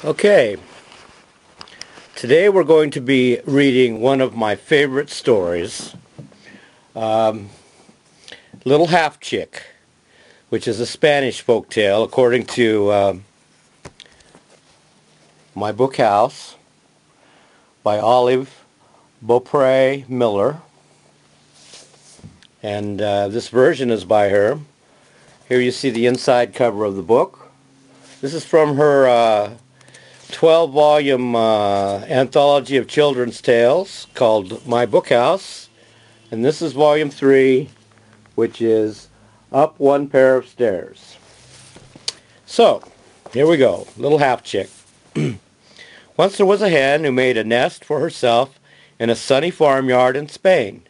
Okay, today we're going to be reading one of my favorite stories, Little Half Chick, which is a Spanish folk tale according to my book house by Olive Beaupre Miller. And this version is by her. Here you see the inside cover of the book. This is from her 12-volume anthology of children's tales called My Book House. And this is volume 3, which is Up One Pair of Stairs. So, here we go. Little Half Chick. Once there was a hen who made a nest for herself in a sunny farmyard in Spain.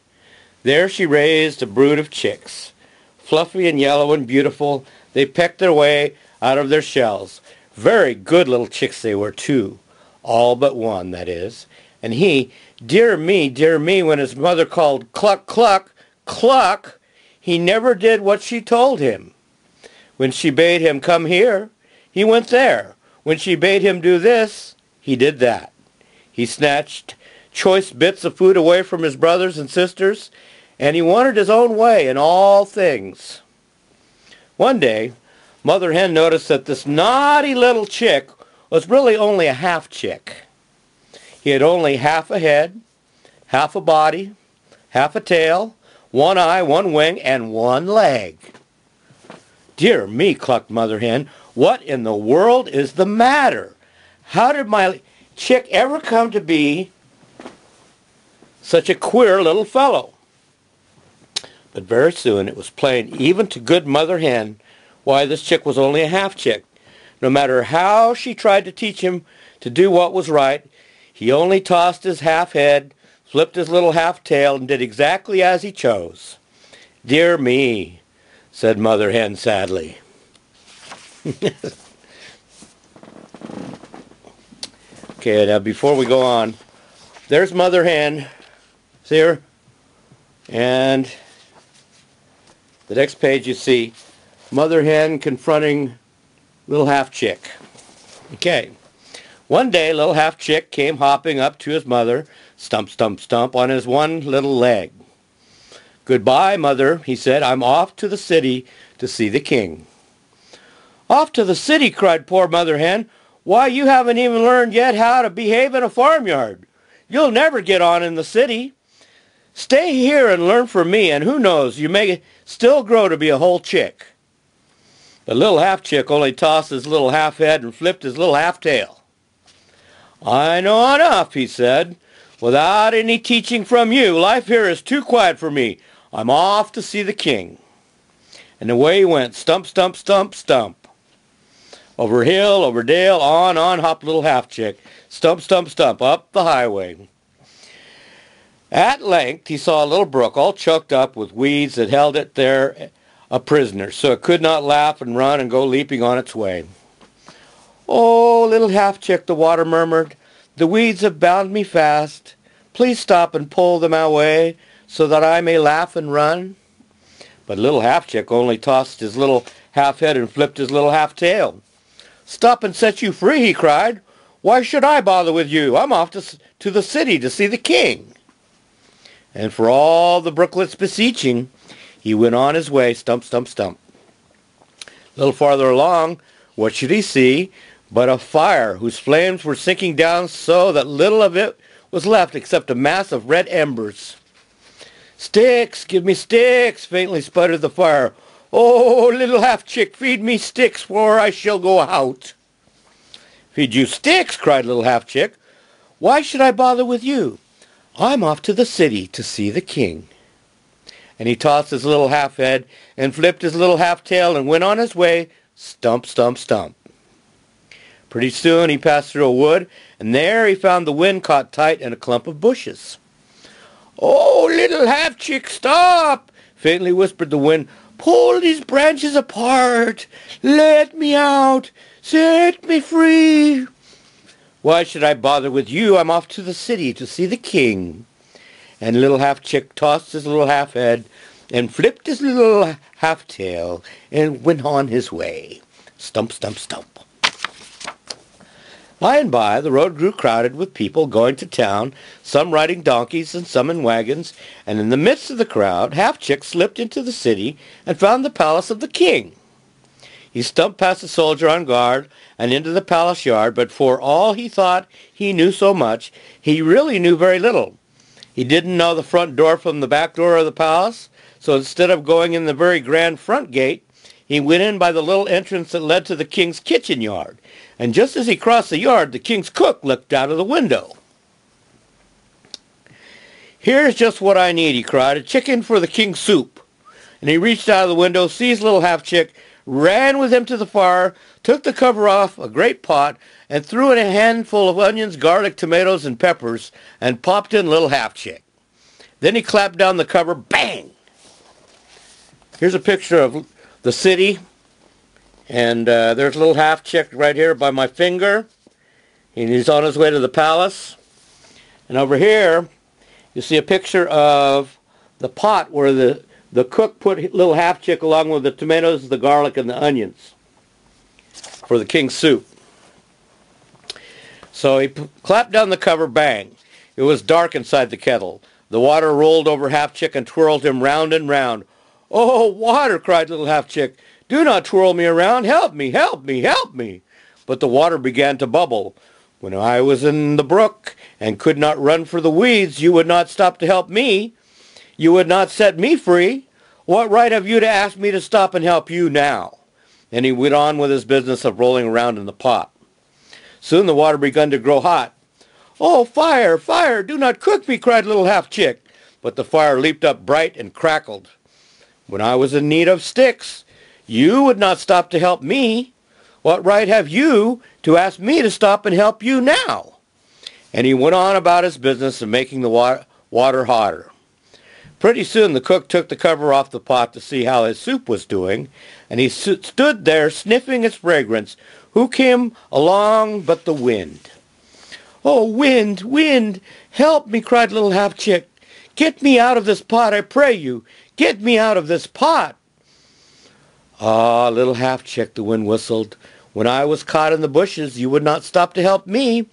There she raised a brood of chicks. Fluffy and yellow and beautiful, they pecked their way out of their shells. Very good little chicks they were, too. All but one, that is. And he, dear me, when his mother called cluck, cluck, cluck, he never did what she told him. When she bade him come here, he went there. When she bade him do this, he did that. He snatched choice bits of food away from his brothers and sisters, and he wanted his own way in all things. One day, Mother Hen noticed that this naughty little chick was really only a half chick. He had only half a head, half a body, half a tail, one eye, one wing, and one leg. Dear me, clucked Mother Hen, what in the world is the matter? How did my chick ever come to be such a queer little fellow? But very soon it was plain, even to good Mother Hen, why this chick was only a half chick. No matter how she tried to teach him to do what was right, he only tossed his half head, flipped his little half tail, and did exactly as he chose. Dear me, said Mother Hen sadly. Okay, now before we go on, there's Mother Hen. See her? And the next page you see Mother Hen confronting Little Half Chick. Okay. One day, Little Half Chick came hopping up to his mother, stump, stump, stump, on his one little leg. Goodbye, Mother, he said. I'm off to the city to see the king. Off to the city, cried poor Mother Hen. Why, you haven't even learned yet how to behave in a farmyard. You'll never get on in the city. Stay here and learn from me, and who knows, you may still grow to be a whole chick. The little half chick only tossed his little half head and flipped his little half tail. I know enough, he said. Without any teaching from you, life here is too quiet for me. I'm off to see the king. And away he went, stump, stump, stump, stump. Over hill, over dale, on hopped little half chick. Stump, stump, stump, up the highway. At length he saw a little brook all choked up with weeds that held it there a prisoner, so it could not laugh and run and go leaping on its way. Oh, little half chick, the water murmured, the weeds have bound me fast. Please stop and pull them away so that I may laugh and run. But little half chick only tossed his little half head and flipped his little half tail. Stop and set you free, he cried. Why should I bother with you? I'm off to the city to see the king. And for all the brooklet's beseeching, he went on his way, stump, stump, stump. A little farther along, what should he see but a fire whose flames were sinking down so that little of it was left except a mass of red embers. Sticks, give me sticks, faintly sputtered the fire. Oh, little half chick, feed me sticks, for I shall go out. Feed you sticks, cried little half chick. Why should I bother with you? I'm off to the city to see the king. And he tossed his little half head and flipped his little half tail and went on his way, stump, stump, stump. Pretty soon he passed through a wood, and there he found the wind caught tight in a clump of bushes. Oh, little half chick, stop, faintly whispered the wind. Pull these branches apart. Let me out. Set me free. Why should I bother with you? I'm off to the city to see the king. And little half chick tossed his little half head and flipped his little half tail and went on his way. Stump, stump, stump. By and by, the road grew crowded with people going to town, some riding donkeys and some in wagons, and in the midst of the crowd, Half-Chick slipped into the city and found the palace of the king. He stumped past a soldier on guard and into the palace yard, but for all he thought he knew so much, he really knew very little. He didn't know the front door from the back door of the palace, so instead of going in the very grand front gate, he went in by the little entrance that led to the king's kitchen yard. And just as he crossed the yard, the king's cook looked out of the window. "Here's just what I need," he cried, "a chicken for the king's soup." And he reached out of the window, seized little Half-Chick, ran with him to the fire, took the cover off a great pot, and threw in a handful of onions, garlic, tomatoes, and peppers, and popped in little Half-Chick. Then he clapped down the cover, bang! Here's a picture of the city, and there's little Half-Chick right here by my finger, and he's on his way to the palace. And over here, you see a picture of the pot where the cook put little Half-Chick along with the tomatoes, the garlic, and the onions for the king's soup. So he clapped down the cover, bang. It was dark inside the kettle. The water rolled over Half-Chick and twirled him round and round. "Oh, water!" cried little Half-Chick. "Do not twirl me around. Help me, help me, help me." But the water began to bubble. "When I was in the brook and could not run for the weeds, you would not stop to help me. You would not set me free. What right have you to ask me to stop and help you now?" And he went on with his business of rolling around in the pot. Soon the water began to grow hot. "Oh, fire, fire, do not cook me," cried little Half-Chick. But the fire leaped up bright and crackled. "When I was in need of sticks, you would not stop to help me. What right have you to ask me to stop and help you now?" And he went on about his business of making the water hotter. Pretty soon the cook took the cover off the pot to see how his soup was doing, and he stood there sniffing its fragrance. Who came along but the wind? "Oh, wind, wind, help me," cried little Half-Chick. "Get me out of this pot, I pray you. Get me out of this pot." "Ah, little Half-Chick," the wind whistled, "when I was caught in the bushes, you would not stop to help me.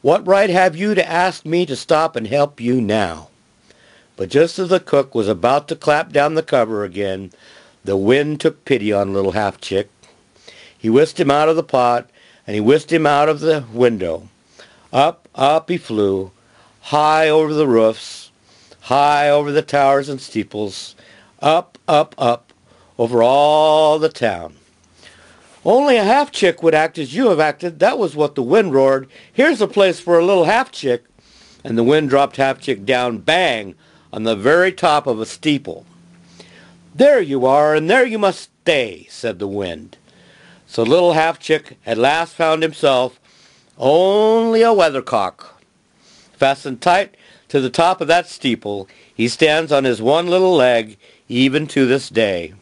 What right have you to ask me to stop and help you now?" But just as the cook was about to clap down the cover again, the wind took pity on little Half-Chick. He whisked him out of the pot, and he whisked him out of the window. Up, up he flew, high over the roofs, high over the towers and steeples, up, up, up, over all the town. "Only a Half-Chick would act as you have acted," that was what the wind roared. "Here's a place for a little Half-Chick." And the wind dropped Half-Chick down, bang, on the very top of a steeple. "There you are, and there you must stay," said the wind. So little Half-Chick at last found himself only a weathercock. Fastened tight to the top of that steeple, he stands on his one little leg even to this day.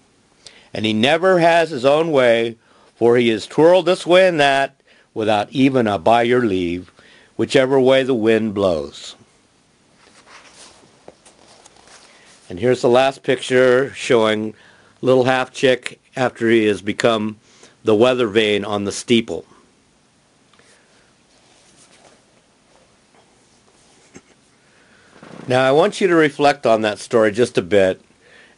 And he never has his own way, for he is twirled this way and that, without even a by your leave, whichever way the wind blows. And here's the last picture showing little Half-Chick after he has become the weather vane on the steeple. Now I want you to reflect on that story just a bit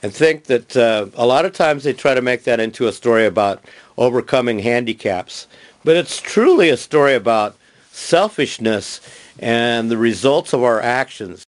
and think that a lot of times they try to make that into a story about overcoming handicaps, but it's truly a story about selfishness and the results of our actions.